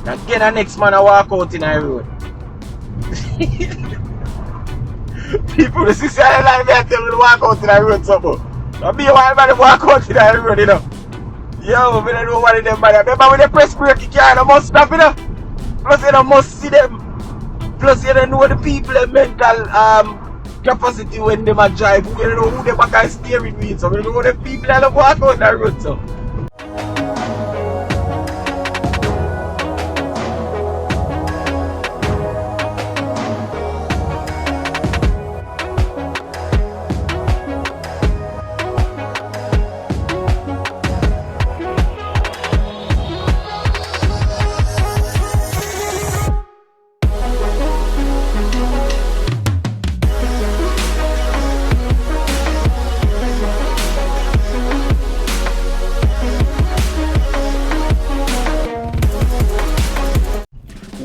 Again, the next man I walk out in the road. People, the sister like me, I tell me to walk out in the road something. Now be why everybody walk out in the road, you know. Yo, I don't know what them bother. Remember when they press brake, you can't must stop, you know. Plus you don't must see them. Plus you don't know the people, the mental capacity when they drive. You don't know who they back steering wheel. So you don't know the people that walk out the road. So.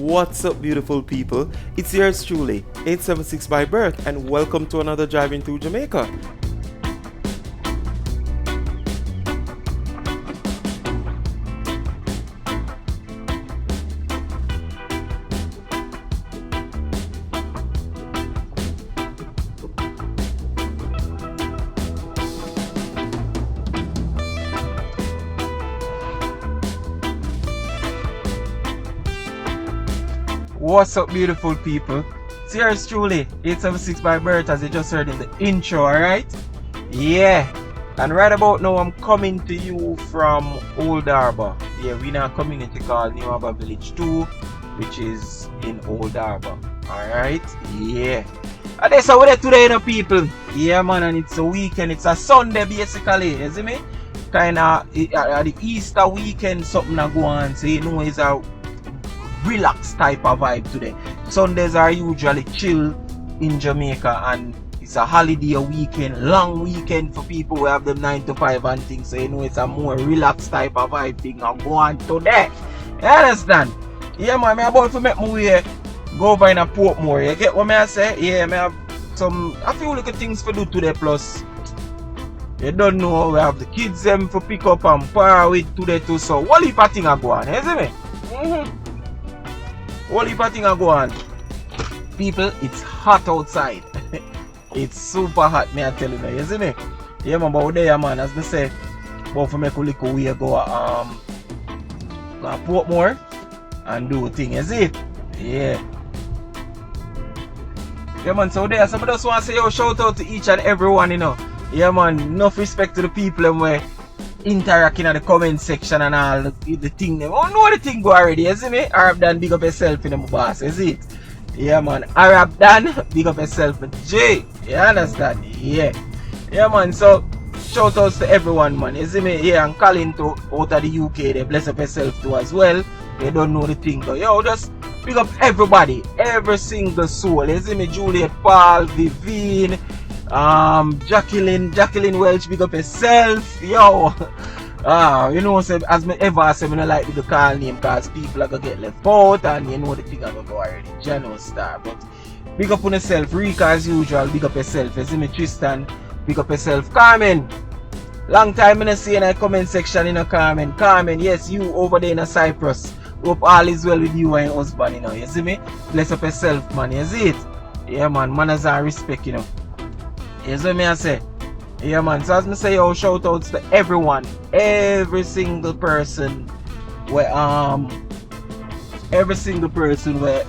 What's up, beautiful people? It's yours truly, 876 by Bergs, and welcome to another Driving Through Jamaica. What's up, beautiful people? It's yours truly, 876 by Bergs, as you just heard in the intro, alright? Yeah, and right about now I'm coming to you from Old Harbour. Yeah, we're in a community called New Harbour Village 2, which is in Old Harbour, alright? Yeah. And that's how we're today, you know, people. Yeah, man, and it's a weekend, it's a Sunday basically, you see me? Kinda, at the Easter weekend, something that go on, so you know it's a relaxed type of vibe today. Sundays are usually chill in Jamaica, and it's a holiday weekend, long weekend for people who have them 9 to 5 and things, so you know it's a more relaxed type of vibe thing now go on today. You understand? Yeah, man, I'm about to make my way go over in a Portmore. You get what I say? Yeah, I have a few little things to do today, plus you don't know, we have the kids them for pick up and par with today too, so what heap of things are going on, you see me? What heap of things are going on. People, it's hot outside. It's super hot, me I tell you now, you see me? Yeah, man, but there, man, as I say, but for make a little way go Portmore and do a thing, you see it? Yeah. Yeah, man, so there, somebody just want to say, yo, shout out to each and everyone, you know. Yeah, man, enough respect to the people and we interacting in the comment section and all the thing. They don't know the thing go already, you see me? Arab Dan, big up yourself in the boss, you see it? Yeah, man, Arab Dan, big up yourself with J. You understand? Yeah. Yeah, man, so shout outs to everyone, man. You see me? Yeah, and calling to out of the UK, they bless up yourself too as well. They don't know the thing, but yo, just big up everybody, every single soul. You see me? Juliet, Paul, Vivian, Jacqueline Welch, big up yourself, yo. You know, as me ever say, I don't like the call name because people are gonna get left out, and you know the thing are gonna go already. General star, but big up on yourself. Rika as usual, big up yourself. You see me, Tristan, big up yourself. Carmen, long time I see in the comment section, you know, Carmen. Carmen, yes, you over there in Cyprus. Hope all is well with you and your husband, you know. You see me? Bless up yourself, man. You see it? Yeah, man. Manners and respect, you know. You see me I say? Yeah, man. So as I say, yo, shout outs to everyone, every single person where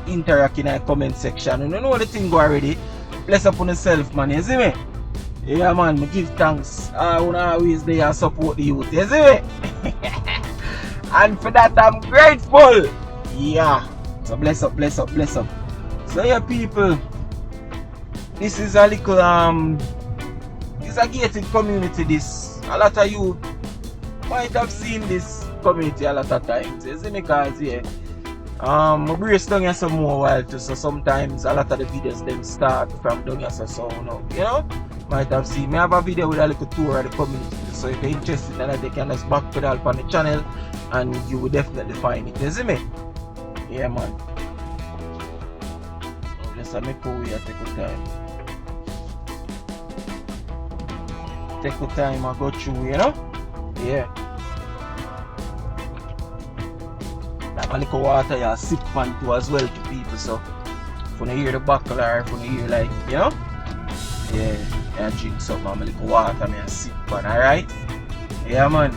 interact in the comment section. You know the thing go already. Bless up on yourself, man. You see me? Yeah, man. Me give thanks. I wanna always there and support the youth. You see me? And for that I'm grateful. Yeah. So bless up, bless up, bless up. So yeah, people. This is a little it's a gated community. This a lot of you might have seen this community a lot of times. You see me, because yeah, I brace down here some more while too. So sometimes a lot of the videos them start from down here, so you know, might have seen me have a video with a little tour of the community. So if you're interested in that, they can just back pedal on the channel and you will definitely find it. You see me? Yeah, man. Just a make way take your time. Take your time and go through, you know? Yeah. a little water you sip on too as well to people. So if you hear the buckle or if you hear like, you know, yeah, I drink something, I'm a little water and I sip on, alright? Yeah man.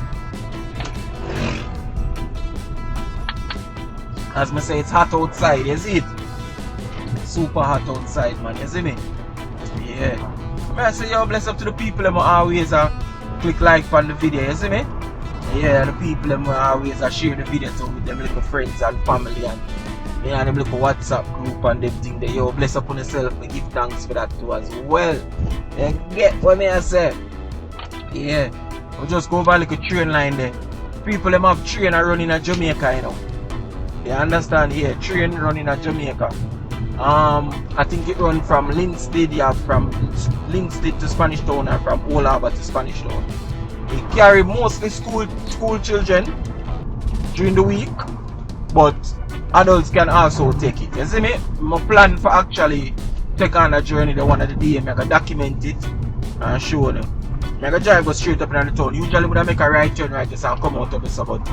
As I say, it's hot outside, you see it? Super hot outside, man, you see me? Yeah. I say, yo, bless up to the people that always click like on the video, you see me? Yeah, the people that always share the video to with them little friends and family and yeah, them little WhatsApp group and them thing there. Yo, bless up on yourself, I give thanks for that too as well. You get what I say? Yeah. We just go over a little train line there. People them have train running in Jamaica, you know. You understand? Yeah, train running in Jamaica. I think it run from Linstead, yeah, from Linstead to Spanish Town and from Old Harbour to Spanish Town. It carry mostly school children during the week, but adults can also take it. You see me? My plan for actually take on a journey the one of the day, I can document it and show them. I can drive go straight up in the town. Usually when I make a right turn right just and come out of the suburb.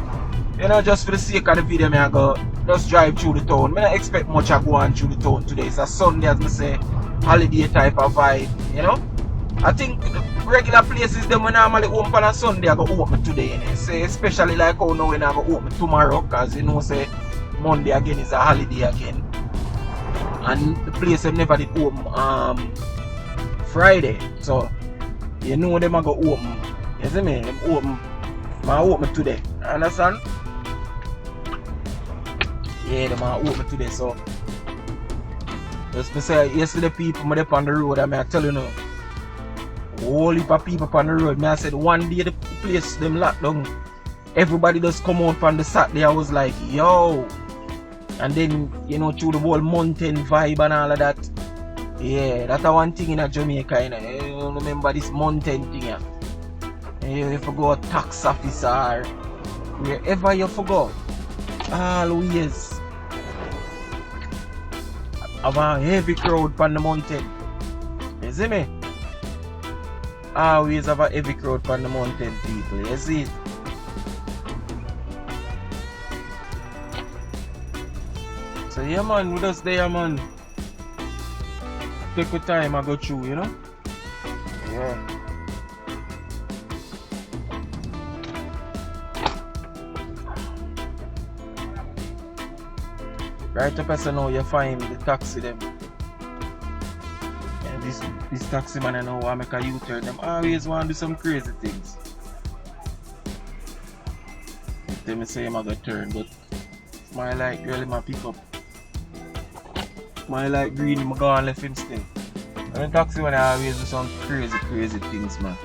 You know, just for the sake of the video, I go just drive through the town. I don't expect much of going through the town today. It's a Sunday, as I say, holiday type of vibe, you know. I think the regular places them when normally open on a Sunday, I go open today. You know? Say, especially like how now when I go open tomorrow, because you know, say Monday again is a holiday again. And the place them never did open Friday. So, you know them I go open. You see me? Them open. I open today. Understand? Yeah, them are open today, so just me say yesterday people me up on the road and I tell you now, whole heap of people on the road. I said one day the place them locked down. Everybody just come out on the Saturday. I was like, yo. And then, you know, through the whole mountain vibe and all of that. Yeah, that's one thing in Jamaica, you know. You remember this mountain thing, yeah. You forgot tax officer, wherever you forgot. Always have a heavy crowd on the mountain. You see me? Always have a heavy crowd on the mountain, people. You see it? So yeah man, with us there man. Take your time and go through, you know? Yeah. Right up as now you find the taxi them. And this taxi man I know I make a U-turn. Them always want to do some crazy things. They may say I'm gonna turn, but my light really my pick up. My light green, I'm gonna left him still. And the taxi man I always do some crazy things, man.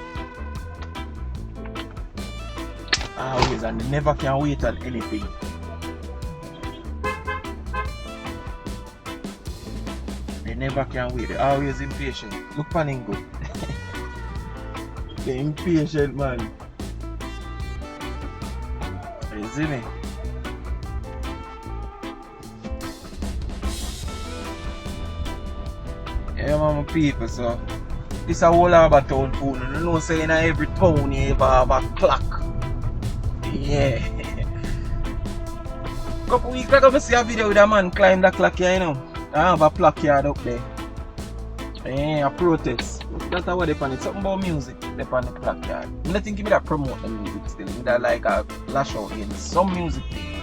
Always, and they never can wait on anything. Never can wait. They're always impatient. Look Paningo. They're impatient, man. You see me? Yeah, man, my people. So, this is a whole Harbour town food. You know, say in every town you ever have a clock. Yeah. Couple weeks ago, I see a video with a man climb the clock here, you know. I have a placard up there. Yeah, a protest. That's what they on it. Something about music they on the placard. I don't think that promote the music still. That like a lash out in some music thing.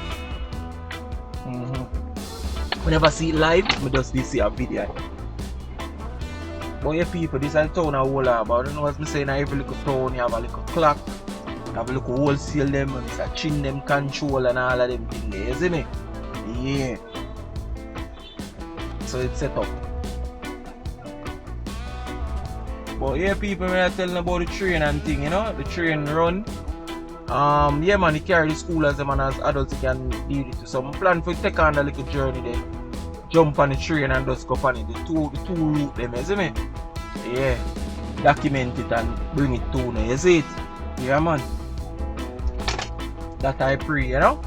Whenever I see it live, I just see a video. But yeah people, this is a town of whole Harbour. You know what I'm saying? In every little town you have a little clock. You have a little wholesale them and it's a chin them control and all of them things there. You see me? Yeah. So it's set up. But yeah people, when I telling about the train and thing, you know, the train run. Yeah man, you carry the schoolers them and as adults you can deal it to some plan for take on a little journey there. Jump on the train and just go on it. The two route them, you see me? Yeah. Document it and bring it to now, you see it? Yeah man. That I pray, you know?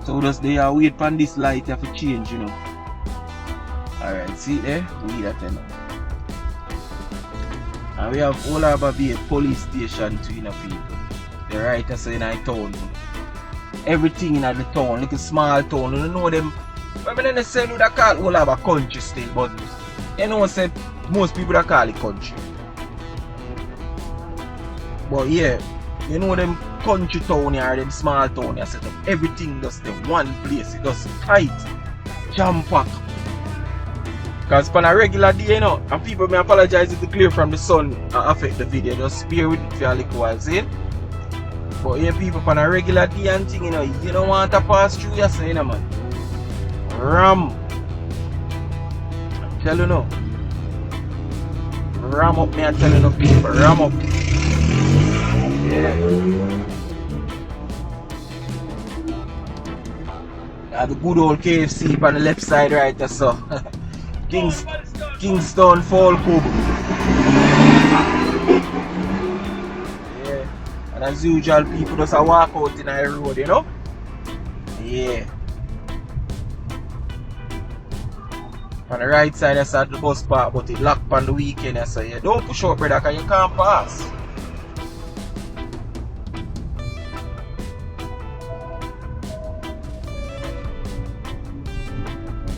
So just they are wait for this light to change, you know. Alright, see there? We that now. And we have all Harbour Bay police station too, you know, people. The right us in our town. Everything in the town, like a small town. You know them. I mean, they say that call all Harbour country still, but you know, say most people that call it country. But yeah, you know them country town here, them small town here, set up everything just in one place. It just tight, jam packed. Because on a regular day, you know, and people may apologize if the glare from the sun affect the video. Just spare with it for a little while, see? But yeah, people on a regular day and thing, you don't want to pass through your say, you know, man. Ram. I'm telling you. Ram up, me, I'm telling you, people. Ram up. Yeah. The good old KFC on the left side, right there, so. Kingston Fall Cub. Yeah. And as usual, people just walk out in the road, you know? Yeah. On the right side, I saw the bus park, but it locked on the weekend, so yeah. Don't push out, brother, because you can't pass.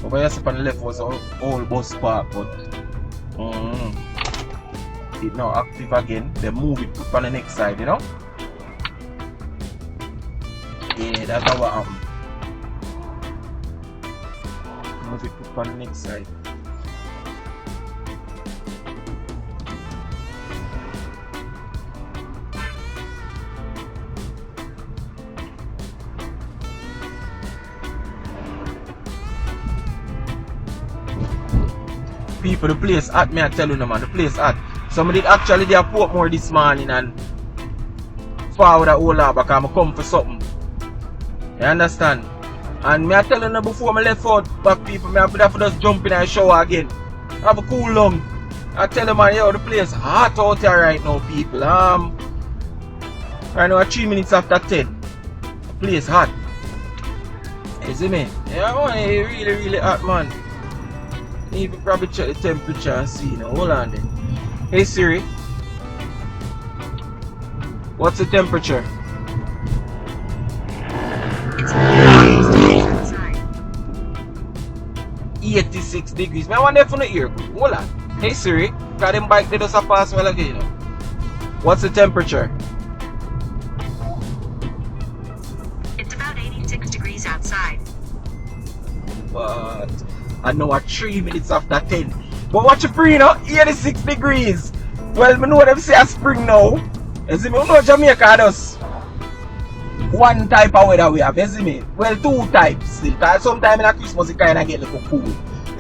Over here on the left was an old bus park, but it's not active again. They move it on the next side, you know? Yeah, that's what happened. Move it on the next side. People, the place hot, me I tell you, no man, the place hot. Somebody actually did a Portmore this morning and forward that whole lot because I come for something. You understand? And me I tell you before I left out back, people, me I have to just jump in and shower again. Have a cool lung. I tell you, man, yo, the place hot out here right now, people. Right now, 3 minutes after 10. The place hot. You see me? Yeah, man, it's really hot, man. You can probably check the temperature and see, you know. Hold on then. Hey Siri, what's the temperature? It's 86 degrees. Man, I want that from the ear. Hold on. Hey Siri, got them bike they just a pass well again, you know. What's the temperature? It's about 86 degrees outside. But I know at 3 minutes after 10. But watch your spring now, 86 degrees. Well, I know them say a spring now. You see me? You know Jamaica does one type of weather we have, you see me? Well, two types still. Because sometimes in Christmas it kind of get a little cool.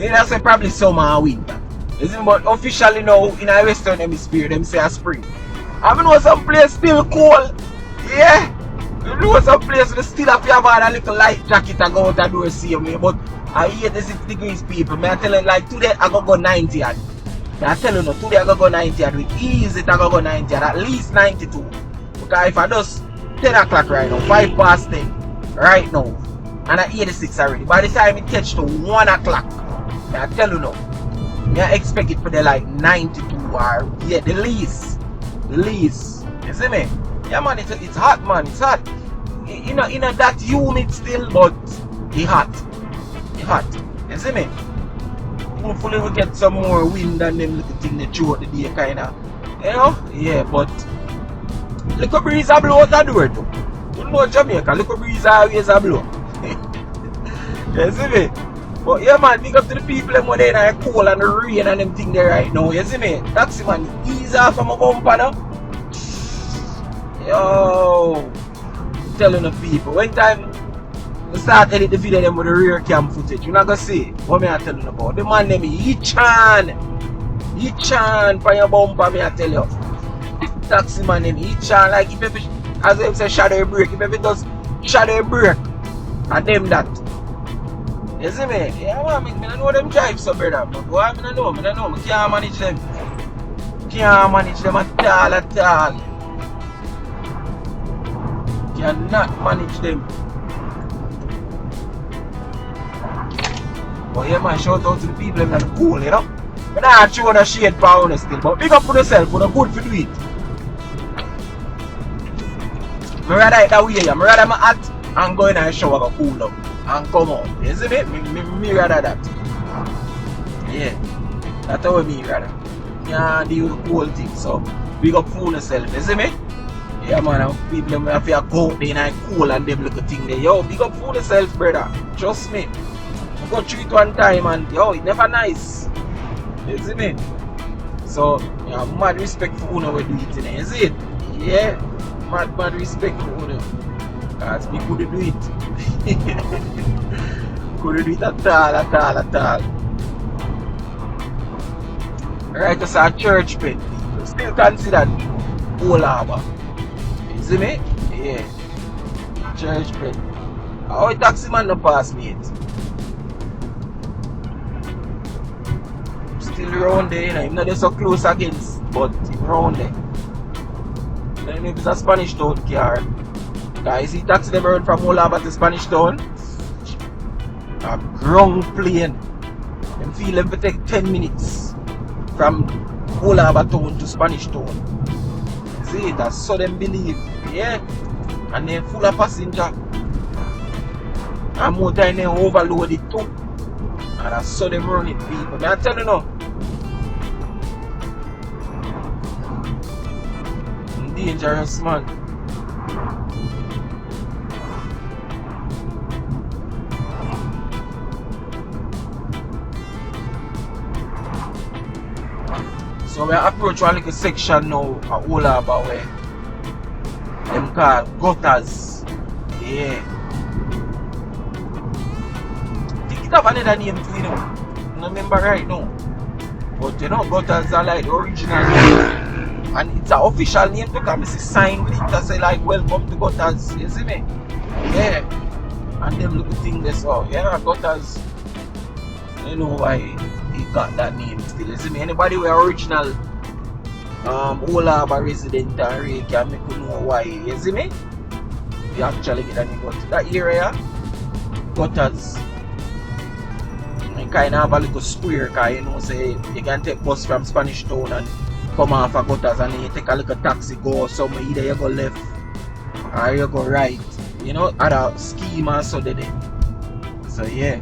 You know, say probably summer and winter. You see me? But officially now, in the Western Hemisphere, them say a spring. I know some place still cold. Yeah. You know some place they still have to have a little light jacket and go out the door see me. But I 86 degrees, people. I tell you, like today I go 90 and I tell you no, today I go 90 and with easy I go 90 and at least 92. Because if I just 10 o'clock right now, 5 past 10 right now, and at 86 already. By the time it catch to 1 o'clock, I tell you no, I expect it for the like 92 or yeah, the least. You see me? Yeah man, it's hot man, it's hot. You know that humid still, but it's hot. You see me? Hopefully we get some more wind than them little thing they throw out the day kinda. You know? Yeah, but little breeze a blow out the door too. You know Jamaica, little breeze always a blow. You see me? But yeah man, big up to the people them when they in the cold and the rain and them thing there right now. You see me? Taxi man, ease off from my bumper now. Yo, telling the people, when time we start edit the video them with the rear cam footage, you're not gonna see what me I telling about. The man name Yichan for your bumper, me I tell you. Taxi man name Yichan, like if ever, as they say shadow brake, if ever does shadow brake, and them that. You see me? Yeah man, I know them drive so brother, but why I know, I can't manage them. Can't manage them at all. Cannot manage them. But yeah man, shout out to the people that are cool, you know. But nah show the shade power still, but big up for yourself, for the good for do it. I rather it that way, I rather my hat and go in and shower go cool up and come out. You see me? Me rather that. Yeah. That's how me rather. Yeah, deal with the whole thing, so big up for yourself, you see me? Yeah man, people have to go out there and cool and them little thing there. Yo, big up for yourself, brother. Trust me. I got through it one time and yo, it never nice. You see me? So, yeah, mad respect for who we do it in, you see it? Yeah, mad respect for who. Because we couldn't do it. Couldn't do it at all. Right, just a church pet. Still considered whole Harbour. You see me? Yeah. Church pet. How a taxi man no pass me it? Still around there, you know. I'm not so close against, but around there. Then if it's a Spanish Town car, guys, see taxi them around from whole Harbour to Spanish Town. A ground plane. Them feel them to take 10 minutes from whole Harbour Town to Spanish Town. See, that's so them believe. Yeah. And they're full of passenger. And more time they overload it too. And that's so them run it, people. May I tell you now? Dangerous man. So we approach one little section now at whole Harbour where them call gutters. Yeah. I think it have another name too, you know. I don't remember right now. But you know, gutters are like the original name. And it's an official name too, because I see sign with it that say like welcome to gutters. You see me? Yeah. And them little thing they saw. Yeah, gutters. You know why he got that name still. You see me? Anybody with original whole Harbour resident and Ray can make you know why. You see me? You actually get that name. But that area, gutters. You kind of have a little square, because you know, say you can take bus from Spanish Town and come off of gutters, and then you take a little taxi, go somewhere, either you go left or you go right. You know, other scheme or so there. So yeah.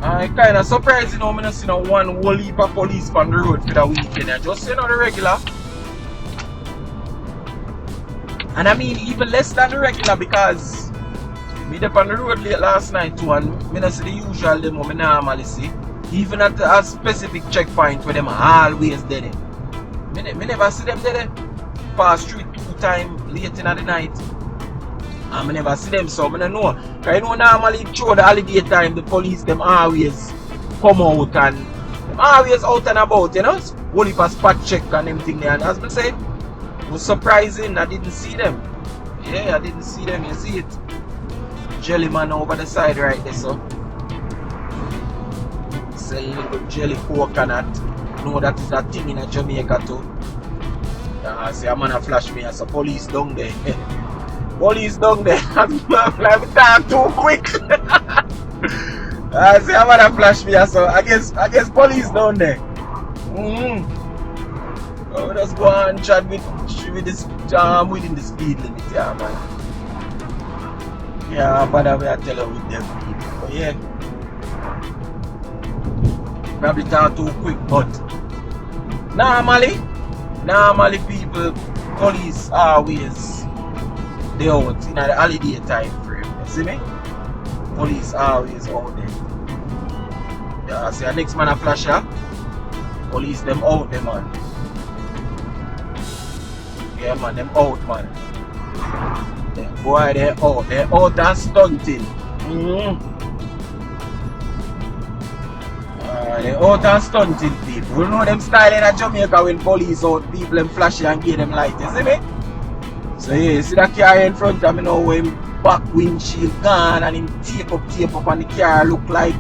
I'm kind of surprised, you know, I don't see no one whole heap of police on the road for the weekend. I just see the regular. And I mean even less than the regular, because me up on the road late last night too, and I don't see the usual them I normally see. Even at a specific checkpoint where them are always there. I never see them there. Pass through 2 times late in the night. And I never see them, so I don't know. Because you know normally through the holiday time the police them always come out and them always out and about, you know. Only for spot check and everything there. And as I said, it was surprising I didn't see them. Yeah, I didn't see them, you see it. Jelly man over the side right there, so. Selling little jelly coconut. No, that is a thing in Jamaica too. See a man a flash me as a police down there. Police down there. I'm talking too quick. I see a man a flash me as I guess police down there. So just go and chat with this within the speed limit, yeah man. Yeah, but I will tell you with them people. But yeah. Probably talk too quick, but normally people, police always they out in the holiday time frame. You see me? Police always out there. Yeah, I see a next man a flash up. Police them out there, man. Yeah, man, them out, man. Yeah, boy, they out and stunting. They out and stunting people. You know them style in Jamaica when police out, people them flashy and give them light, you see me? So yeah, you see that car in front of me now when back windshield gone and him tape up and the car look like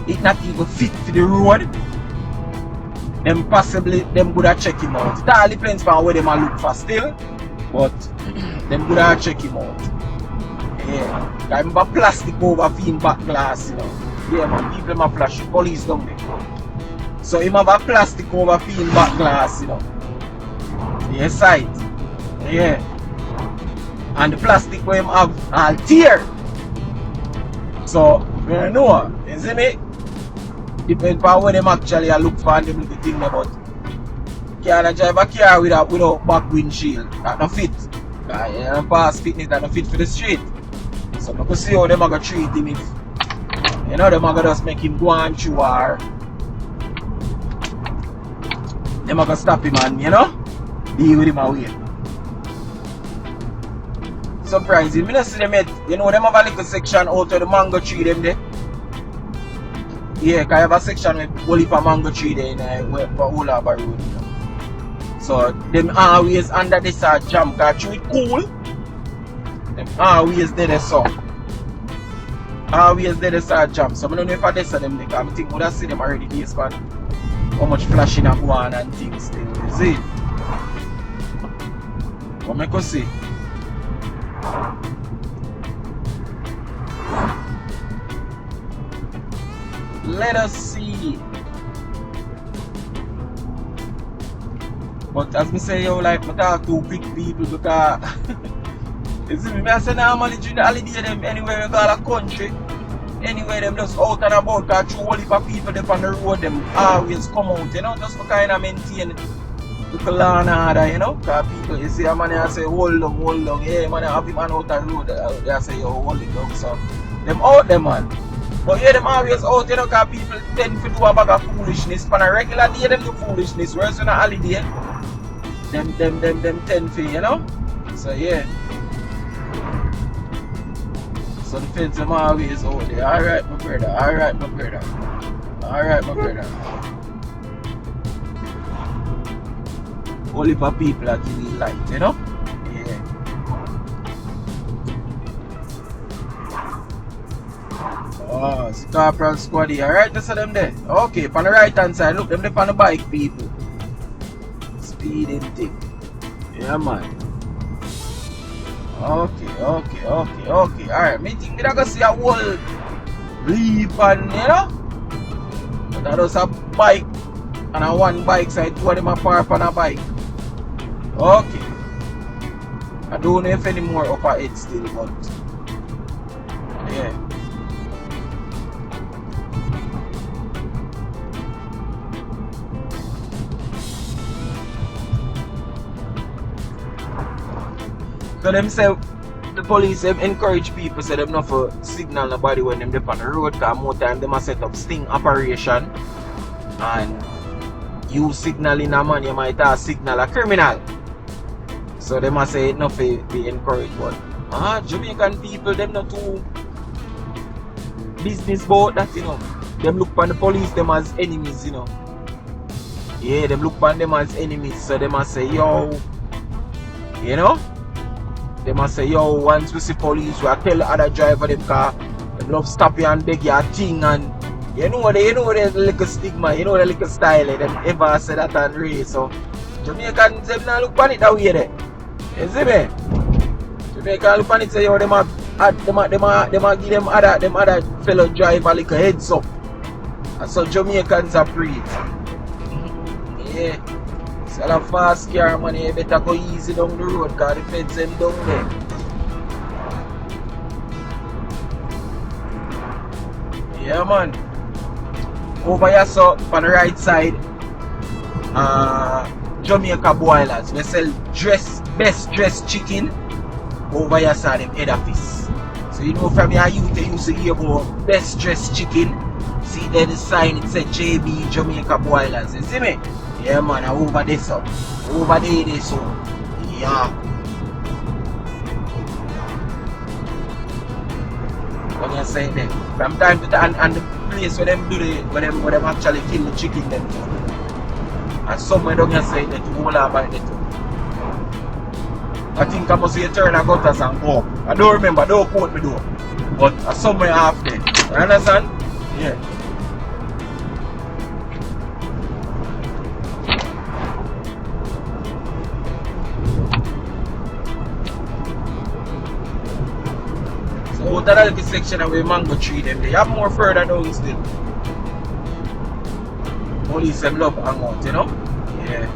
it not even fit for the road. Them possibly them could have check him out. It all depends on where them a look for still. But them could have check him out. Yeah. I remember plastic over film back glass, you know. Yeah man, people them a flash police down there. So him have a plastic over film back glass, you know. Yeah sight. Yeah. And the plastic where him have all tear. So you know, you see me? Depends on where them actually look for and them little thing about. Can't drive a car without back windshield. That no fit. And pass fitness that no fit for the street. So I can see how them are gonna treat him if you know them are gonna just make him go on through or them are gonna stop him and you know deal with him away. Surprising, me not see them yet. You know them have a little section out of the mango tree them there. Yeah, cause I have a section with whole heap of mango tree there in whole Harbour road. You know. So them always under this jam cause tree cool. Them always there so. Always there jam. So I don't know if I this them because I think would have seen them already this but how much flashing and go on and things still. You see? What I can see? Let us see. But as me say, yo, like, I talk to big people because you see me, I say normally during the holiday them anywhere you go to the country, anywhere them just out and about because through all heap of people them on the road them always come out, you know, just to kind of maintain the law and order, you know, because people, you see a man I say hold on, yeah man I have him man out the road, they say yo hold it down, so them out them man. But yeah, them always out, you know, because people tend to do a bag of foolishness. On a regular day, them do foolishness. Whereas on a holiday, them tend to, you know. So yeah. So the feds them always out there. Alright, my brother. Alright, my brother. Alright, my brother. Only for people that give me light, you know. Yeah. Oh, Scarpral Squaddy. Alright, that's them there. Okay, on the right hand side, look, them there on the bike, people. Speeding thing. Yeah, man. Okay. Alright, me think I gonna see a whole leap and, you know? But that was a bike and a one bike side, two of them are parked on a bike. Okay. I don't know if any more upper head still, but yeah. So them say the police them encourage people say them not for signal nobody when them dep on the road because more time them a set up sting operation and you signaling a man you might have signal a criminal. So them a say it not for be encouraged but Jamaican people them not too business about that, you know. Them look upon the police them as enemies, you know. Yeah, them look upon them as enemies, so them a say yo, you know. They must say, yo, once we see police, we tell the other driver them car, they love stop you and beg you a thing and you know the little stigma, you know the little style, them ever say that and race. So Jamaicans them not look on it that way there. You see me? Jamaicans look on it say yo them a give them other fellow driver like a heads up. And so Jamaicans are breed. Yeah. Sell a fast car man, you better go easy down the road because the feds them down there. Yeah man. Over here so on the right side Jamaica boilers. We sell best dressed chicken over here so them head office. So you know from your youth they used to hear about best dressed chicken See there the sign, it said JB Jamaica Boilers. You see me? Yeah man, I'm over there so. Over there so. Yeah. What you say there? From time to time, and the place where them do the where them actually kill the chicken them too. And somewhere down here say that to all about it too. I think I must see a turn and gutters and go. I don't remember, don't quote me though. But somewhere after. You understand? Yeah. So that little section of the mango tree them, they have more further down still. Police them love hang out, you know? Yeah.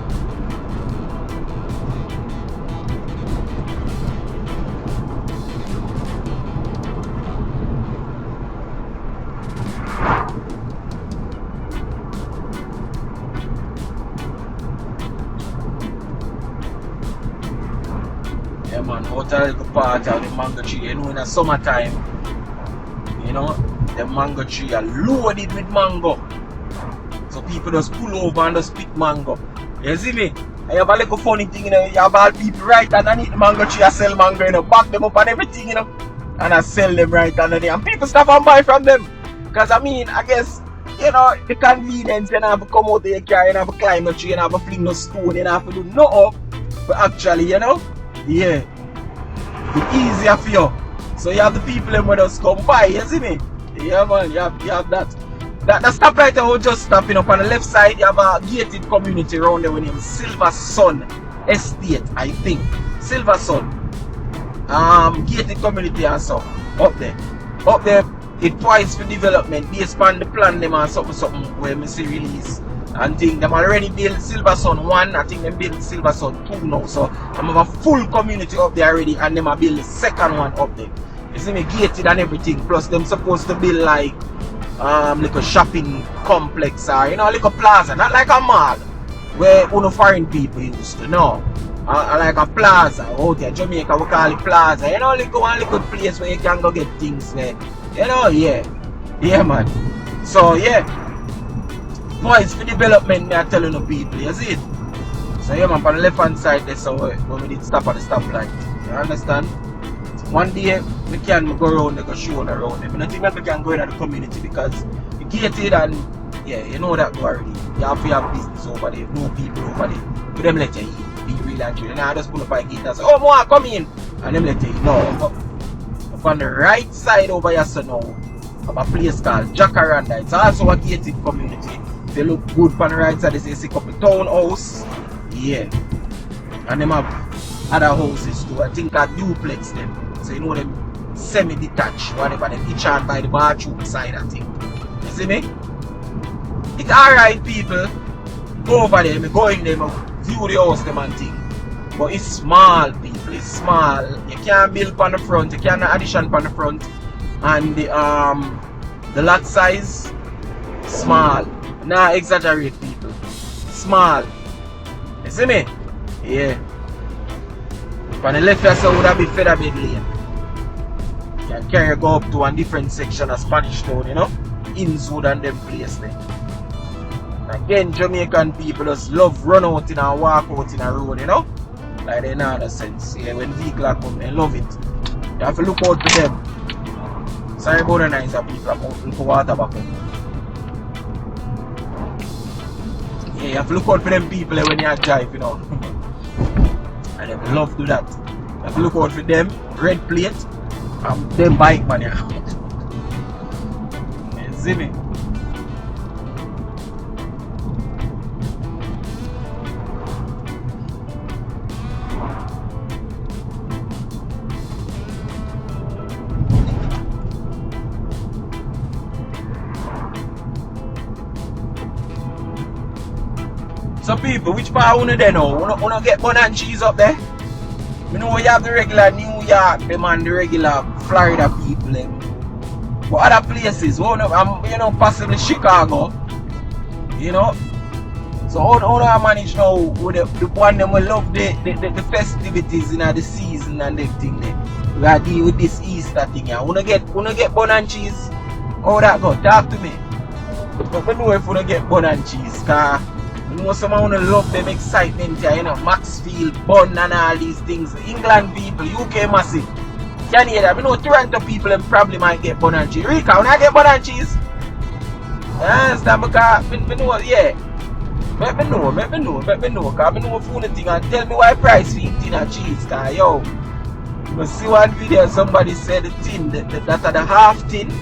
Yeah man, out a little part of the mango tree, you know, in the summertime, you know, the mango tree are loaded with mango. So people just pull over and just pick mango. You see me? I have a little funny thing, you know, you have all people right underneath the mango tree, I sell mango, you know, back them up and everything, you know, and I sell them right under there. And people stop and buy from them. Because I mean, I guess, you know, the convenience, you don't have to come out of your car, you don't have to climb the tree, you don't have to fling no stone, you don't have to do nothing. But actually, you know, yeah, it's easier for you. So you have the people who just come by, you see me? Yeah man, you have that. That stoplight I will just stopping up on the left side. You have a gated community around there with name Silver Sun Estate, I think. Silver Sun. Gated community and so up there. Up there it twice for development based on the plan them and something where me see release and think them already built Silver Sun 1, I think them built Silver Sun 2 now. So them have a full community up there already and them are build the second one up there. You see me, gated and everything, plus them supposed to build like like a shopping complex or you know like a plaza, not like a mall where foreign people used to know. Like a plaza out here, Jamaica we call it plaza, you know, like one little place where you can go get things there. You know, yeah. Yeah man. So yeah. Points for development me I telling the people, you see it? So yeah man, on the left hand side there so when we did stop at the stoplight. You understand? One day we can go around and go show around them. I don't think that we can go in the community because you gated and yeah, you know that already. You have to have business over there, no people over there. But them let you in, be real and true. And I just pull up a gate and say, oh more come in, and them let you in. No, up on the right side over here so now, have a place called Jacaranda. It's also a gated community. If you look good on the right side, they say a couple townhouse. Yeah. And them have other houses too. I think a duplex them. So you know them semi-detached, whatever, them each on by the bathroom side I think. You see me? It's alright people. Go over there, go in there, view the house them and thing. But it's small people, it's small. You can't build on the front, you can't addition on the front. And the lot size small. Nah, exaggerate people. Small. You see me? Yeah. On the left side would have been feather bed lane. You can carry go up to a different section of Spanish Town, you know? Inwood and them place there. Again, Jamaican people just love run out in and walk out in a road, you know? Like they know the sense. Yeah, when vehicles come, they love it. You have to look out for them. Sorry about the nice people come out, look for water back home. Yeah, you have to look out for them people when you drive, you know. And they love to do that. You have to look out for them, red plate, and them bike man. You see me? So people, which part you there now? You don't get bun and cheese up there? You know you have the regular New York them and the regular Florida people them. But other places, you know, possibly Chicago. You know? So how do I manage now with the one them will love the festivities in the season and everything there. We are dealing with this Easter thing here. You don't get bun and cheese? How that go? Talk to me. But I know if we don't get bun and cheese, cause I know someone who love them excitement here, you know, Maxfield, bun and all these things. England people, UK massive. Can you hear that? I know Toronto people probably might get bun and cheese. Rika, when I get bun and cheese, you understand? Because I know, yeah. Let me know, cause I know phone thing and tell me why price for tin and cheese, cause yo, you see one video somebody said the tin, that are the half tin.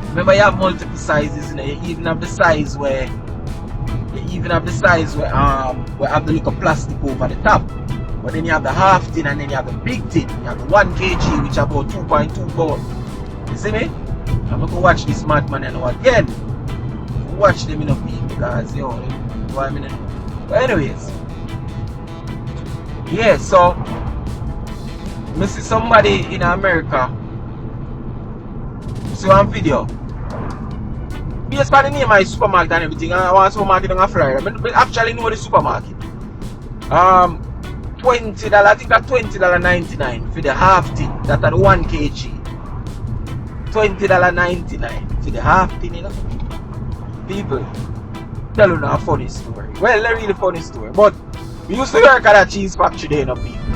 Remember you have multiple sizes, you know, you even have the size where have the little plastic over the top. But then you have the half tin and then you have the big tin. You have the 1 kg which about 2.2 pounds. You see me? I'm gonna go watch this madman and again. Watch them in a week because yo, what I mean. But anyways, yeah. So, I see somebody in America. See one video. Based on the name of my supermarket and everything, I want a supermarket in Florida. I actually know the supermarket. $20. I think that's $20.99 for the half tin. That's at 1 kg. $20.99 for the half tin, you know. People tell you a funny story. Well, a really funny story. But we used to work at a cheese factory there, you know, people.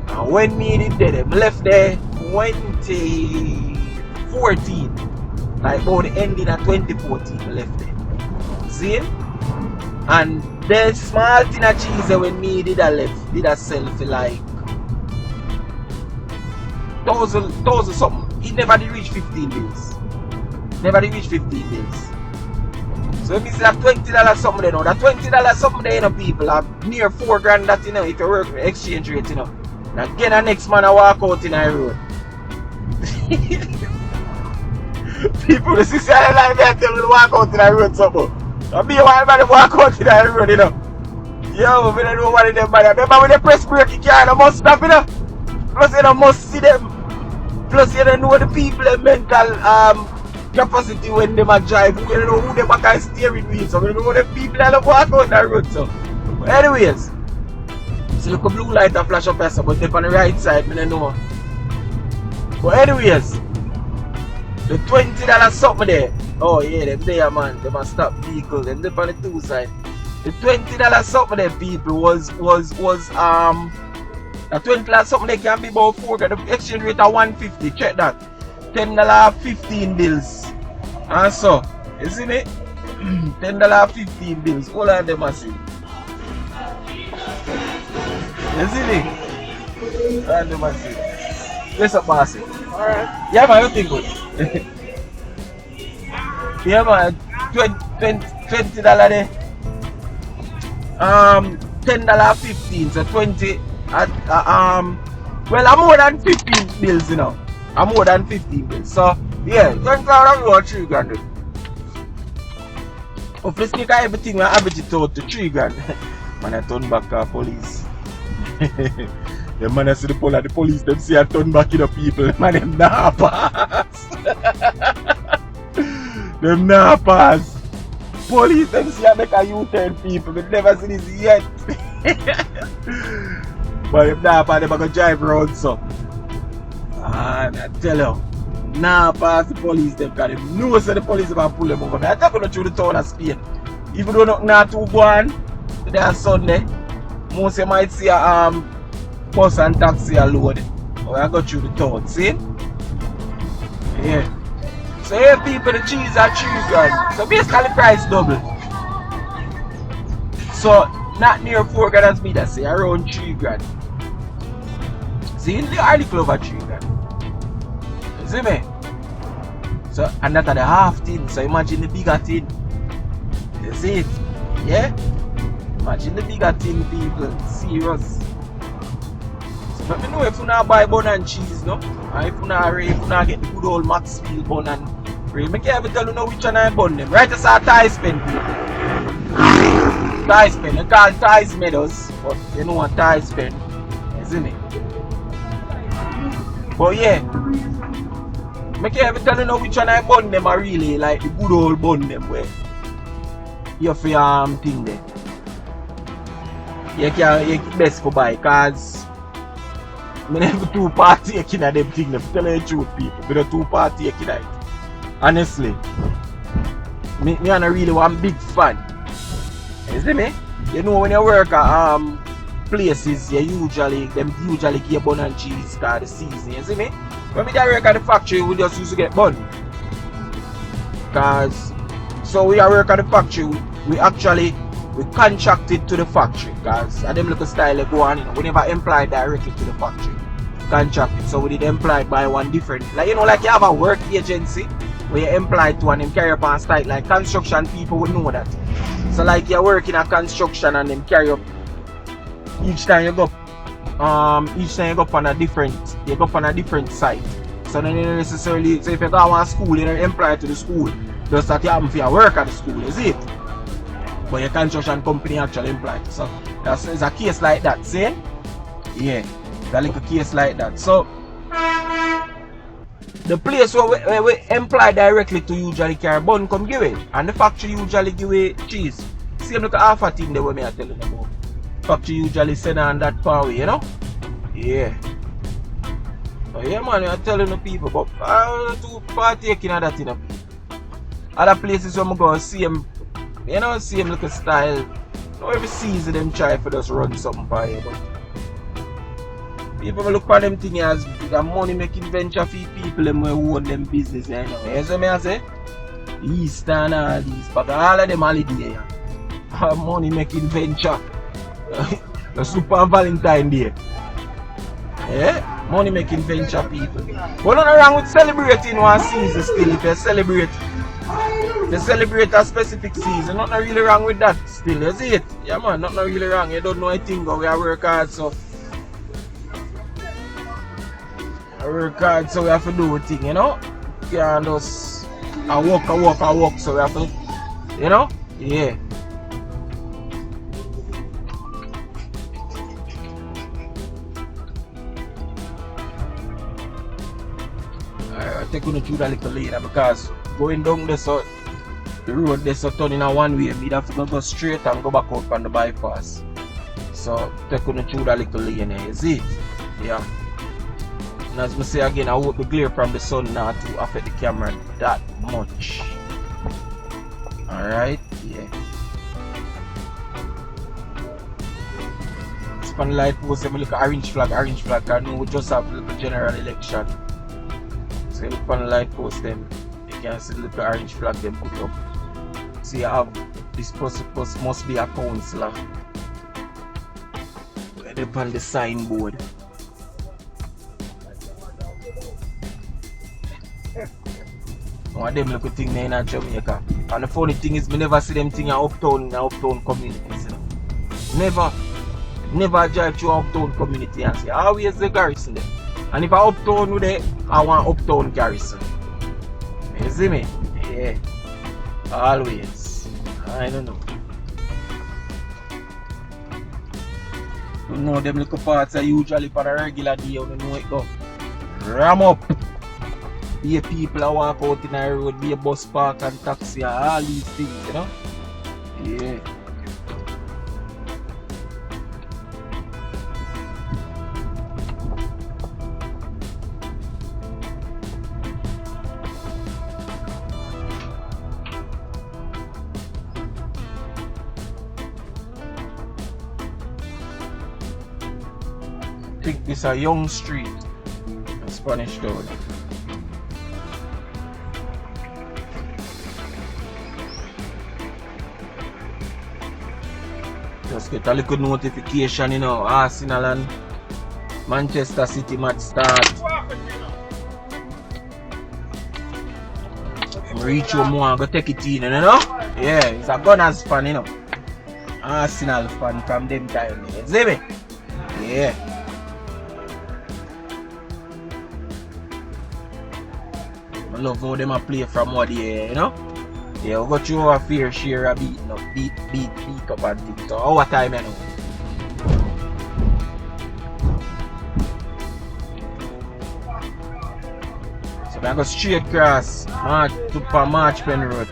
And when me did there, I left there 2014. Like about the ending of 2014, I left there. See? And the small tin of cheese that when me did I left, did I sell for like 1,000 something. It never did reach 15 bills. Never did reach 15 bills. So it means that $20 something there now. That $20 something there, you know, people are near 4 grand that, you know, if you work with exchange rate, you know. And again, the next man I walk out in the road. People, the sister like that tell me to walk out in the road something. And me want everybody walk out in the road, you know. Yo, I don't know what them by that. Remember when they press brake, you can't must stop, you know. Plus you don't must see them. Plus you don't know the people, the mental capacity when they drive. You don't know who they back steering wheel. So you don't know the people that walk out the road. So but anyways, so look a blue light that flash up here, but they're on the right side, I don't know. But anyways, the $20 something there. Oh yeah, them there man, they must stop vehicles, them on the 2 side. The $20 something there people was the $20 something they can be about 4 grand. The exchange rate at 150, check that. $10 15 bills. And so, you see me? $10 15 bills. All of them are see. You see me? All of them are see. Let's up pass it. Alright. Yeah man, you think good. Yeah man, $20 there. $10 15, so 20 well I'm more than 15 bills, you know. I'm more than 15 bills. So yeah, $20 3 grand. If you speak everything, we average it out to 3 grand. Man, I turn back to police. The man I see the police, them see I turn back in the people. Man, them nah pass. Them nah pass. Police, them see I make a U-turn people. They never see this yet. But if nah pass, they gonna drive around so. And I tell you, nah pass the police them because they know so the police are pull them over. I take them through the town of Spain. Even though not too gone, today on Sunday, most you might see a bus and taxi load. Or I go through the town, see? Yeah. So here people, the cheese are 3 grand. So basically price double. So not near 4 grand as me that say, around 3 grand. See, in the article over 3 grand. You see me? So, and that are the half tin. So imagine the bigger tin. You see it? Yeah? Imagine the bigger tin, people. Serious. So let me know if you not buy bun and cheese, no? And if you not get the good old Maxfield bun and bread. I can't even tell you know which one I bun them. Right, it's a Thai spend, people. Thai spend. They call Thai Meadows, but you know what Thai spend. Isn't it? But yeah. I can't even tell you know which one I bun them are really like the good old bun them where you have your thing there. You best for buy cause I never 2 partaking of them thing. I'm telling you the truth people. I don't 2 partaking of it. Honestly. me and I really one big fan. You see me? You know when you work at places, them usually give bun and cheese for the season. You see me? When we work at the factory, we just used to get bun. Cause so we are work at the factory, we contracted to the factory, cause at them little style they go on, you know, we never employed directly to the factory. Contracted, so we did employed by one different, like you know, like you have a work agency where you employed to and them carry up on site, like construction people would know that. So like you're working at construction and them carry up each time you go on a different site. So then you don't necessarily, so if you go to one school, you don't employ to the school. Just that you happen for your work at the school, is it? But your construction company actually employed. So that's a case like that, see? Yeah, it's a little case like that. So the place where we employ directly to usually carry bun come give it. And the factory usually give it cheese. Same look at half a thing the way I tell you about. Factory usually send on that far away, you know? Yeah. So yeah man, I'm telling the people, but I to partake in that, you know. Other places where I go see them, you know, same little style. Not every season them try for just run something for you, but people look at them things as a money making venture for people them who own them business, you know. You see me I say? Easter and all these, but all of them holiday, yeah. Money making venture. The Super Valentine Day. Yeah? Money making venture people. But nothing wrong with celebrating one season still. If you celebrate a specific season, nothing really wrong with that still, you see it? Yeah man, nothing really wrong. You don't know anything, but we are work hard, so we have to do a thing, you know? You can't just walk, so we have to, you know? Yeah. I take you through that little later because going down there, so the road there, so turning a one way, we'd have to go straight and go back out on the bypass. So take you through that little lane, you see? Yeah. And as I say again, I hope the glare from the sun not to affect the camera that much. Alright, yeah. Span light post, if you look at orange flag, I know we just have a little general election. So you look on the light post them, you can see the little orange flag them put up. So you have this person must be a councillor. They're on the signboard. One of them little thing there in Jamaica. And the funny thing is, we never see them thing in uptown communities. You know? Never drive through uptown community and say, always the garrison there. And if I uptown with it, I want uptown garrison. You see me? Yeah. Always. I don't know. You know them little parts are usually for a regular day, you know it go. Ram up. Be a people that walk out in the road, be a bus park and taxi and all these things, you know? Yeah. I think this is a Young Street in Spanish Town. Just get a little notification, you know, Arsenal and Manchester City match start. Reach home more and go take it in, you know? Yeah, it's a Gunners fan, you know. Arsenal fan from them time, you see me? Yeah. I love how them a play from what year, you know? Yeah, we got through a fair share of beat up and things. So our time, you know. So I go straight across to March Pen Road.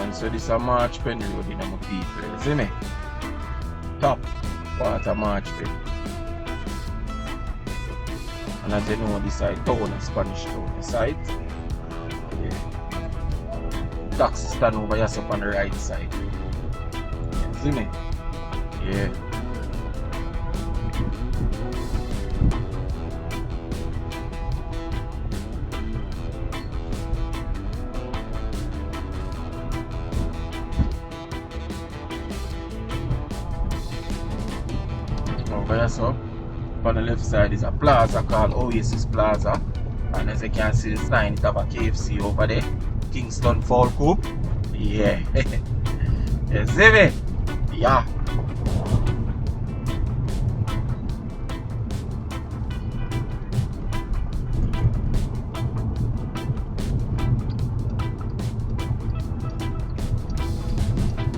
And so this is a March Pen Road in my people, you see me? Top part of March Pen. And as you know, this side town, a Spanish town, this side. Yeah. Taxi stand over here up on the right side. You see me? Yeah. Over here, so on the left side is a plaza called Oasis Plaza, and as you can see the sign, it have a KFC over there, Kingston Fall Coop. Yeah. You see me? Yeah.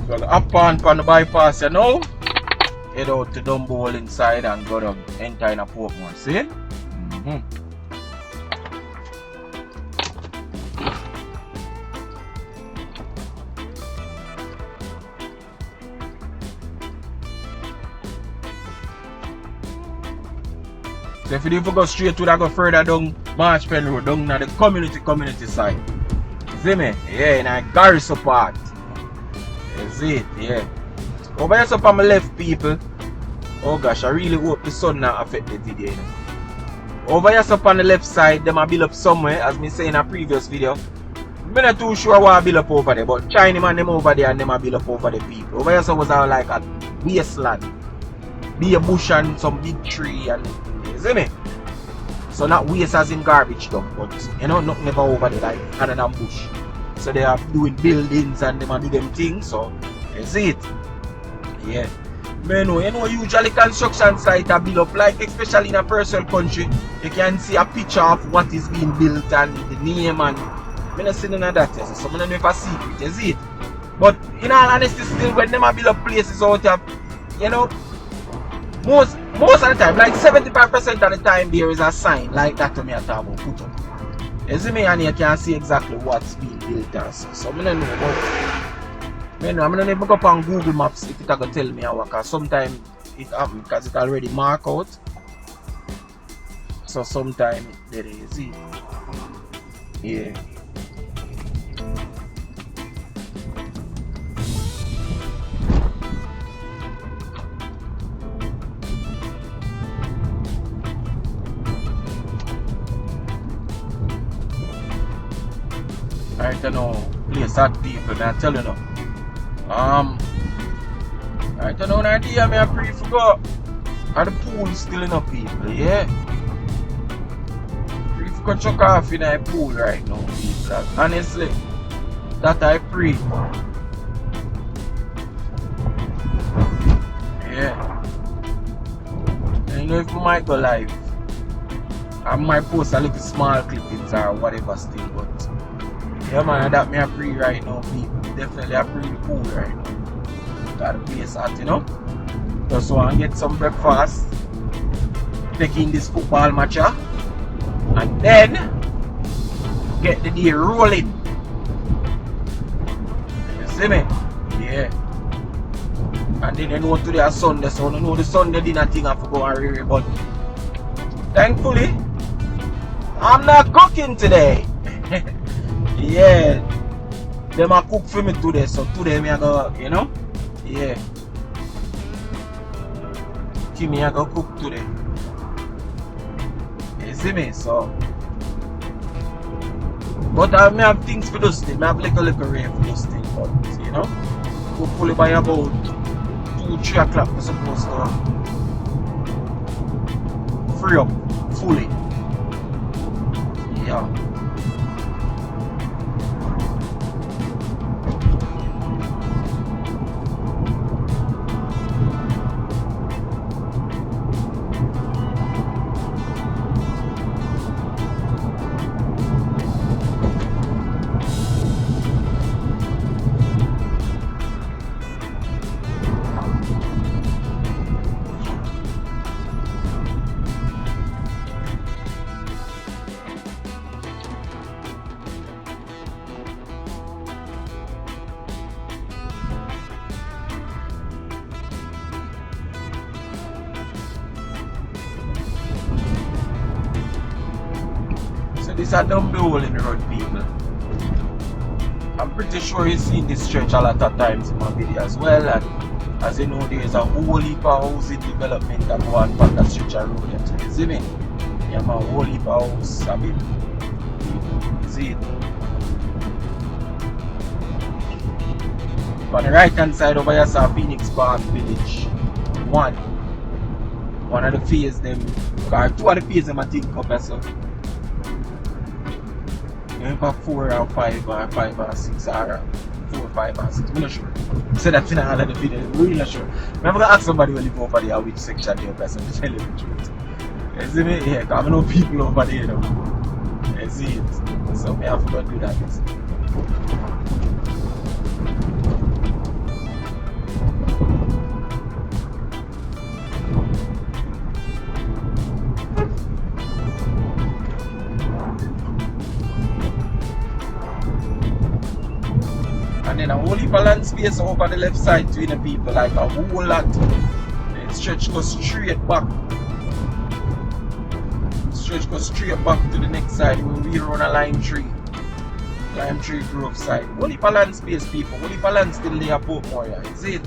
So up on the bypass, you know, head out to Dumbo inside and go to enter in a Portmore, see? So if you do go straight to that, go further down March Pen Road, down at the community side. See me? Yeah, in a Garrison part. You see it? Yeah. Over here, so on my left, people. Oh gosh, I really hope the sun not affect the video. You know? Over here, so on the left side, them a build up somewhere, as me say in a previous video. I'm not too sure what I build up over there, but China man them over there and them a build up over the people. Over here, so was like a wasteland. Be a bush and some big tree and you see me? So not waste as in garbage dump, but you know, nothing ever over there like another bush. So they are doing buildings and them a do them things, so you see it? Yeah. But you know, usually construction site are built up, like especially in a personal country, you can see a picture of what is being built and the name and I don't see none of that, so I don't know if I see it, you see it? But in all honesty, still when them are build up places out there, you know, most of the time, like 75% of the time there is a sign like that to me at about put up. You see me, and you can see exactly what's being built and so I don't know about it. I'm going to look up on Google Maps if it going to tell me how, because sometimes it happens because it already marked out. So sometimes there is it. Yeah. I don't know, place that people, I tell you now. I don't know, an idea, I pretty forgot. And the pool is still enough people, yeah. Pretty forgot chuck off in a pool right now, people. Honestly, that I pray. Yeah. And you know, if I might go live, I might post a little small clippings or whatever still, but yeah man, that me a pre right now, people. Definitely a pre the pool right now. Got the place hot, you know. Just want to get some breakfast, take in this football match, and then get the day rolling. You see me? Yeah. And then you know today is Sunday, so you know the Sunday dinner thing I have to go and read, but thankfully I'm not cooking today. Yeah, them a cook for me today, so today me I go, you know, yeah. Kimi I go cook today. You see me, so. But I may have things for those things, I have like a little rain for those things, but you know, hopefully by about 2-3 o'clock we're supposed to free up fully. Yeah. this is dumb the hole in the road, people. I'm pretty sure you've seen this stretch a lot of times in my video as well. And as you know, there's a whole heap of housing development that go on from that stretch of road. You see me? Yeah, man, whole heap of house. I mean, you see it? On the right hand side over here, saw Phoenix Park Village 1. One of the phase them, or two of the phase them I think up as well. Maybe 4 or 5 or 5 or 6 or 4, 5 or 6. I'm not sure. I said that in all of the video, I'm really not sure. I'm going to ask somebody who live over there which section they are best to tell you the truth. You see me? Yeah, because I know people over there though. You see it. So I have to go do that. And then a whole heap of land space over the left side between the people, like a whole lot. The stretch goes straight back. Stretch goes straight back to the next side where we run a lime tree grove side. Whole heap of land space, people. Whole heap of land still there at Portmore, yeah. You see it?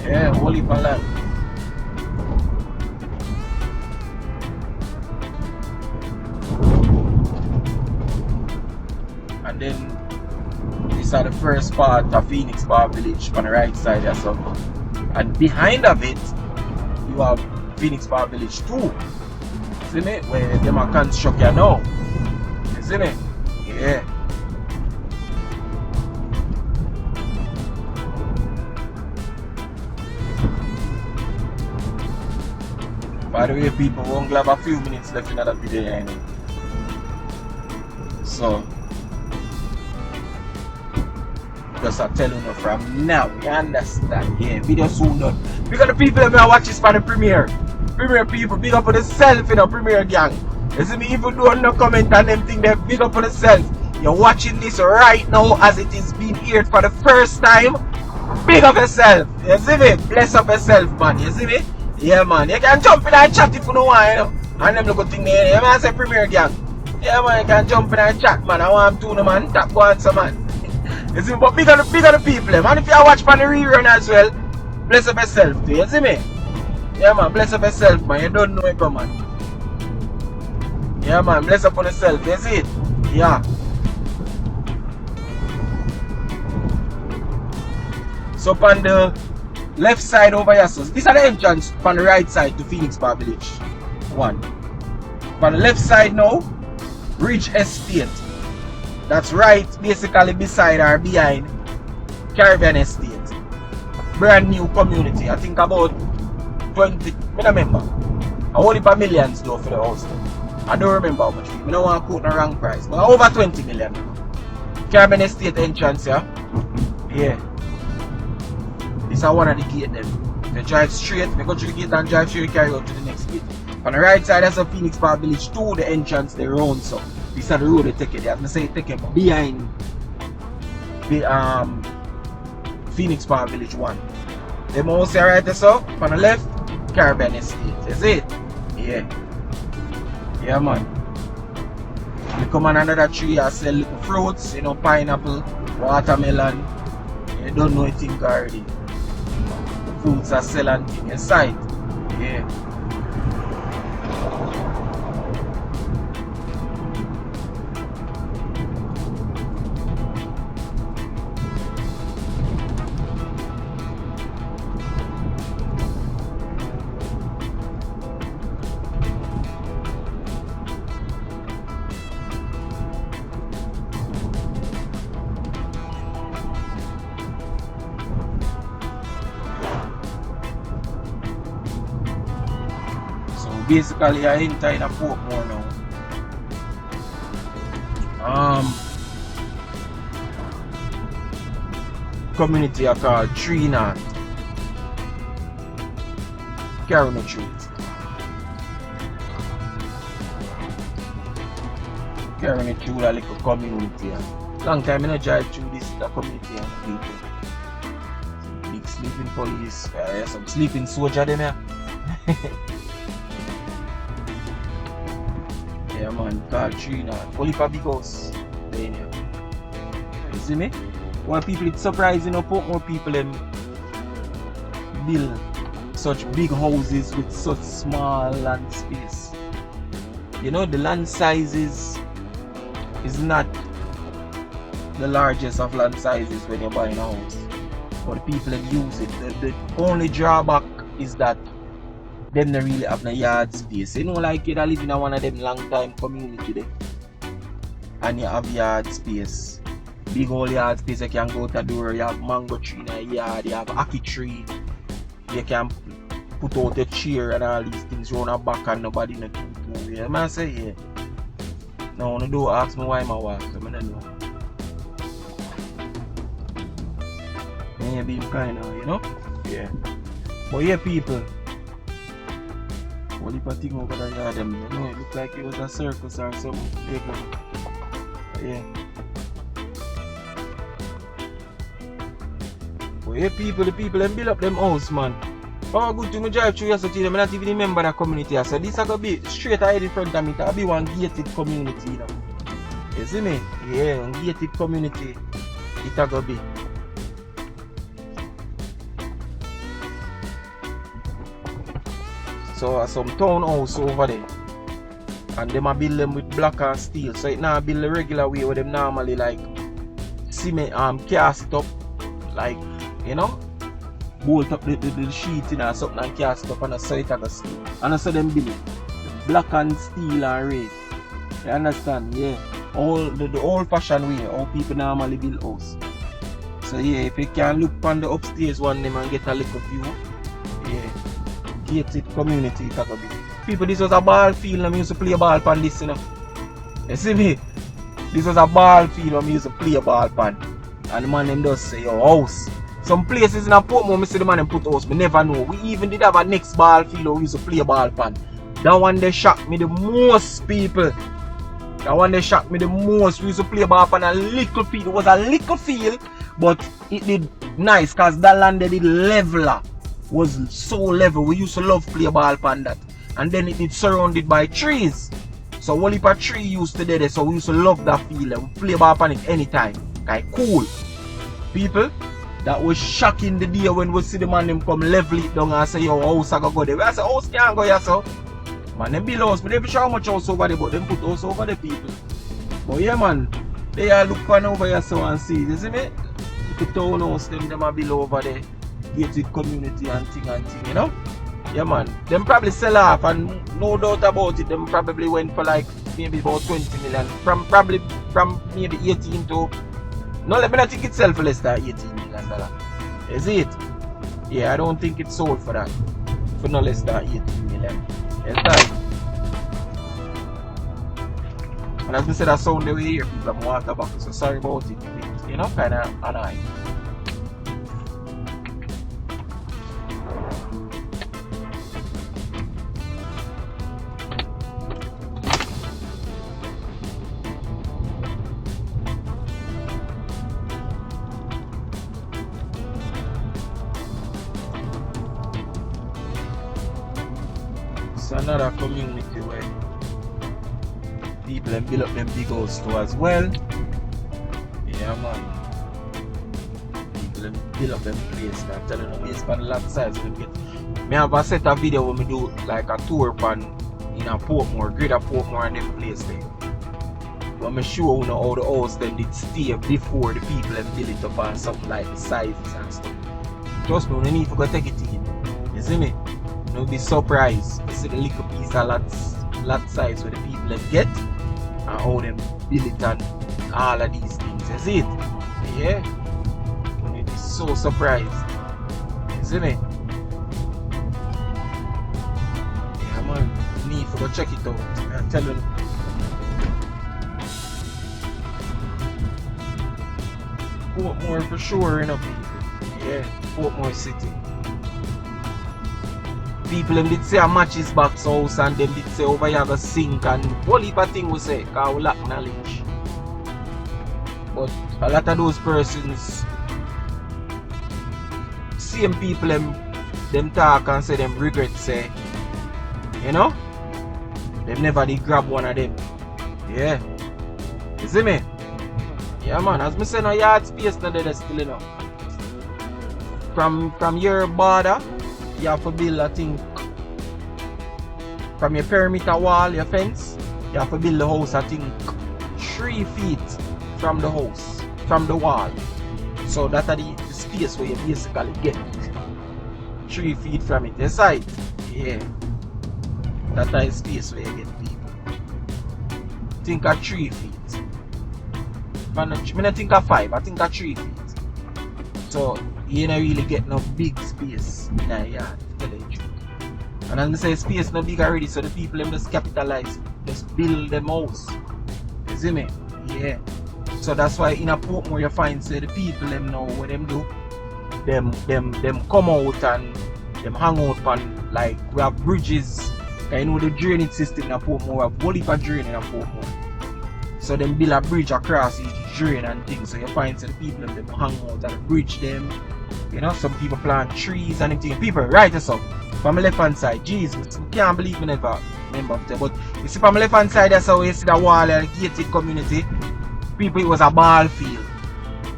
Yeah, whole heap of land. And then these are the first part of Phoenix Park Village on the right side or something. And behind of it, you have Phoenix Park Village 2. See me? Where them are construct here now. You see me? Yeah. By the way, people, we're gonna have a few minutes left in that video anyway. So just I tell you from now, you understand? Yeah, video soon done. Because the people that watch this for the premiere. Premiere people, big up for themselves in the premiere gang. You see me, even though no comment on them thing, they big up for themselves. You're watching this right now as it is being aired for the first time. Big up yourself. You see me? Bless up yourself, man. You see me? Yeah, man. You can jump in and chat if you don't want, you know. And them little thing there. You man say premiere gang. Yeah, man, you can jump in and chat, man. I want to know, man. Tap go answer, man. You see me? But big on the people, man. If you watch for the rerun as well, bless up yourself too. You see me? Yeah, man. Bless up yourself, man. You don't know it, man. Yeah, man. Bless up on yourself. You see it? Yeah. So on the left side over here, so this is the entrance on the right side to Phoenix Park Village 1. On the left side now, Ridge Estate. That's right, basically beside or behind Caribbean Estate. Brand new community. I think about 20, I don't remember. I only pay millions though for the house. I don't remember how much. I don't want to quote the wrong price, but over 20 million. Caribbean Estate entrance, yeah? Yeah. This is one of the gate them. You drive straight, you go to the gate and drive straight, you carry out to the next gate. On the right side, that's a Phoenix Park Village 2, the entrance, the round, so this is the road they take it. As I say, take it behind the Phoenix Park Village 1. The house here right there, so on the left, Caribbean Estate. You see it? Yeah. Yeah, man. You come on another tree and sell little fruits, you know, pineapple, watermelon. You don't know anything already. Fruits are selling in your sight. Yeah. Basically, I enter in a Portmore now. Community I call Tree North. Carry me through it. Carry me through that little community. Long time I don't drive through this community and people. Big sleeping police. Some sleeping soldier them here. Yeah man, called Trina. Only for big house. Then, you see me? Why people it's surprising how Portmore people them build such big houses with such small land space. You know, the land sizes is not the largest of land sizes when you're buying a house. But the people that use it. The only drawback is that them don't really have no yard space. You know, like you live in one of them long time community there. And you have yard space. Big old yard space, you can go to the door, you have mango tree in a yard, you have ackee tree. You can put out a chair and all these things round the back and nobody in a two. Yeah, man say yeah. No, no, don't ask me why I walk, I don't know. Maybe kind of, you know? Yeah. But yeah, people. What if I think over the yard, you know, it looked like it was a circus or something. Yeah. But yeah, people, the people them build up them house, man. Oh, good thing I drive through yesterday, I'm not even a member of the community. So this is going to be straight ahead in front of me. It'll be one gated community, you know. You see me? Yeah, one gated community. It's going to be. So some townhouse over there. And them a build them with block and steel. So it now build the regular way where them normally like cement cast it up. Like, you know, bolt up the sheet in or something and cast it up and so it a go steel. And so them build it. Black and steel and red. You understand? Yeah. All the old fashioned way how people normally build house. So yeah, if you can look on the upstairs one them and get a little view. Yeah. Gated community it a go be. People, this was a ball field and I used to play ball pan this, you know. You see me? This was a ball field and I used to play ball pan. And the man them does say, yo, house. Some places in a Portmore, I see the man them put house, I never know. We even did have a next ball field where we used to play ball pan. That one they shocked me the most, people. That one they shocked me the most. We used to play ball pan a little field. It was a little field, but it did nice because that land they did leveler. Was so level. We used to love play ball pan that. And then it is surrounded by trees. So one heap of tree used to there, so we used to love that feeling. We play ball pan it anytime. Like cool. People, that was shocking the day when we see the man them come level it down and say, yo, house I go there. I say, house can't go here, so. Man, them build house, but they show how much house over there, but them put house over the people. But yeah, man, they are look pan over here so and see. You see me? The townhouse, them are build over there. Gated community and thing, you know? Yeah man, them probably sell off and no doubt about it, them probably went for like maybe about 20 million. From maybe 18 to, no, let me not think it sell for less than $18 million. Is it? Yeah, I don't think it's sold for that. For no less than 18 million. Yes, right. And as I said, that sound the way here, people have water back, so sorry about it. You know, kind of annoying. Another community where people build up them big house too as well. Yeah man. People build up them place. I'm telling you, based on the lot size them get. I have a set of video where we do like a tour pan in a Portmore, greater Portmore and them place there. But I'm sure you know how the house then did stay before the people them build it up and something like the sizes and stuff. Trust me, you need to go take it in. You see me? You'll be surprised to see the little piece of lot size where the people them get and how them build it and all of these things. You see it? Yeah? You'll be so surprised. You see me? Yeah man, you need to go check it out. I'm telling you. Portmore for sure, you know people. Yeah, Portmore City. People them did say a matches box house and them did say over here go sink and whole heap of thing we say because we lack knowledge. But a lot of those persons, same people them talk and say them regret say, you know, them never did grab one of them. Yeah. You see me? Yeah man, as me say no yard space no there still you know. From your border, you have to build a thing. From your perimeter wall, your fence, you have to build the house I think 3 feet from the house, from the wall. So that's the space where you basically get 3 feet from it. The side, yeah. That's the space where you get people. Think of 3 feet. I don't think of 5, I think of 3 feet. So you don't really get no big space in that yard, to tell you the truth. And as I say, space no big already, so the people them just capitalize, just build them house. You see me? Yeah. So that's why in a Portmore you find say the people them know what them do. Them come out and them hang out on like we have bridges. You know the drainage system in a Portmore, we have whole heap of drain in a Portmore. So them build a bridge across each drain and things. So you find say the people them hang out and bridge them. You know, some people plant trees and everything. People, right this up. From the left hand side, Jesus, I can't believe me never remember that. But you see from the left hand side, that's how you see the wall and the gated community. People, it was a ball field.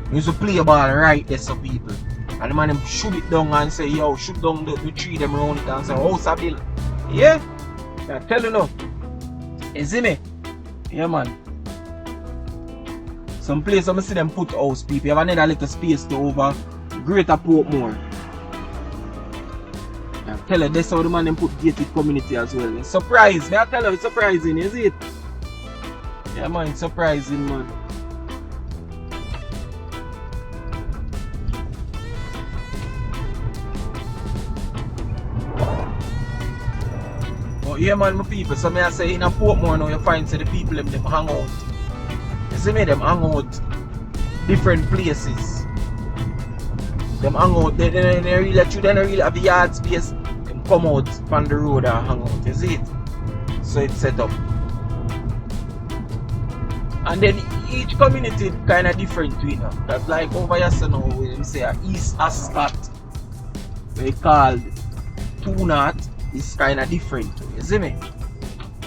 You used to play a ball right there, so people. And the man them shoot it down and say, yo, shoot down the tree them around it and say, house a build. Yeah? I tell you now. You see me? Yeah, man. Some place I see them put house, people. You have another little space to over Greater Portmore. I tell you, that's how the man them put gated community as well. It's surprising. I tell you, it's surprising, is it? Yeah, man, it's surprising, man. But yeah, man, my people. So, I say in a Portmore now, you find say the people them hang out. You see me, them hang out different places. Them hang out, they don't really have the yard space. Them come out from the road and hang out, you see it? So it's set up. And then each community kind of different too, you know. That's like over here, so now we say East Ascot, they called 2 North, is kind of different too, you see me?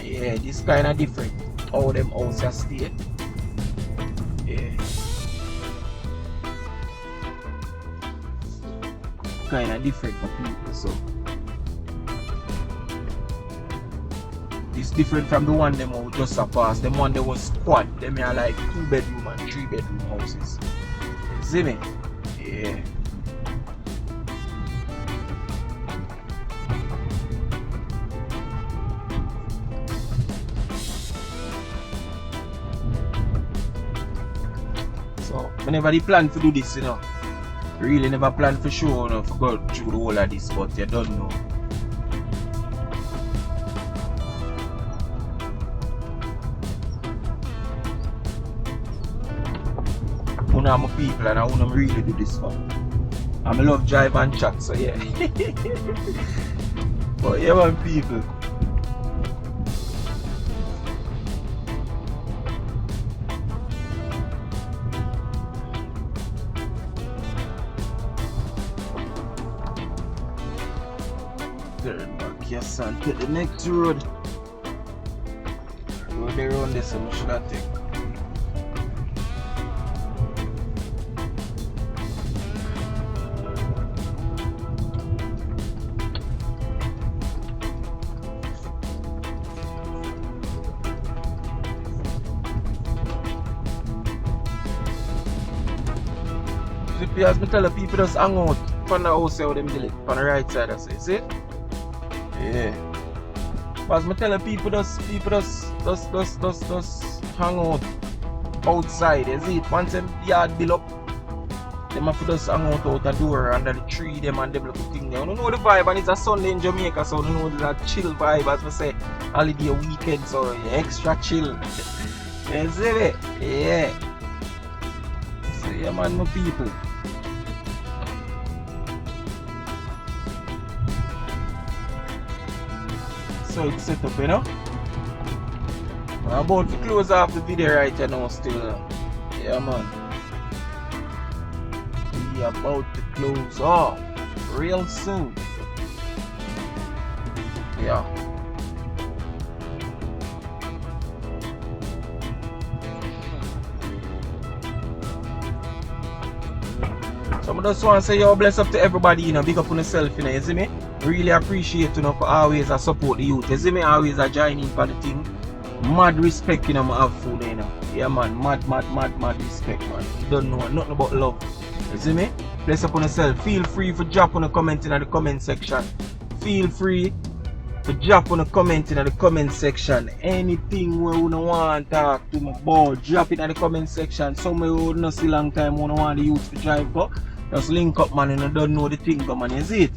Yeah, this kind of different. How them houses stay. Yeah. Kind of different for people, so it's different from the one them who just pass. Them one they was squat. Them are like 2-bedroom and 3-bedroom houses. You see me? Yeah. So whenever they plan to do this, you know. Really never planned for sure, you know, to go through the whole of this, but you don't know. One of my people and I want to really do this for. I love drive and chat, so yeah. But yeah, man, people. Turn back, yes, and take the next road. Go there on this, so should I take? As me tell the people just hang out from the house how them build it, on the right side I say, see? Yeah. As me tell the people just hang out outside, you see it? Once them yard build up, them have to just hang out the door under the tree them and them little thing there. You know the vibe, and it's a Sunday in Jamaica, so you know that chill vibe, as me say, holiday weekend, so extra chill. You see it? Yeah. So yeah, man, my people. So it's set up, you know. I'm about to close off the video right now still. Yeah, man. We are about to close off real soon. Yeah. just want to say yo bless up to everybody, you know, big up on yourself, you know, you see me? Really appreciate, you know, for always support the youth, you see me? Always joining for the thing. Mad respect, you know, I have food, you know. Yeah man, mad respect, man. You don't know nothing about love. You see me? Bless up on yourself. Feel free for drop on a comment in the comment section. Feel free to drop on a comment in the comment section. Anything where you want to talk to my boy, drop it in the comment section. Somewhere who not see long time who want the youth to drive go. Just link up man and you don't know the thing go man, is it?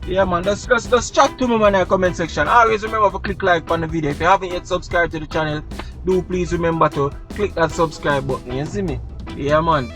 Yeah man, just chat to me man in the comment section. Always remember to click like on the video. If you haven't yet subscribed to the channel, do please remember to click that subscribe button, you see me? Yeah man.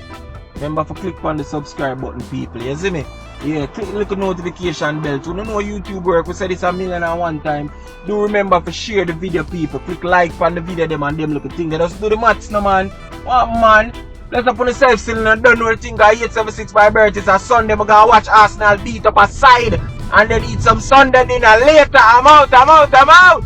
Remember to click on the subscribe button people, you see me? Yeah, click the little notification bell. To know YouTube work, we said it's 1,000,001 time. Do remember to share the video people. Click like on the video them and them little thing. They just do the maths no man. What man? Let's up on the self still and don't know the thing. 876 by Bergs. It's a Sunday. We're gonna watch Arsenal beat up a side and then eat some Sunday dinner later. I'm out.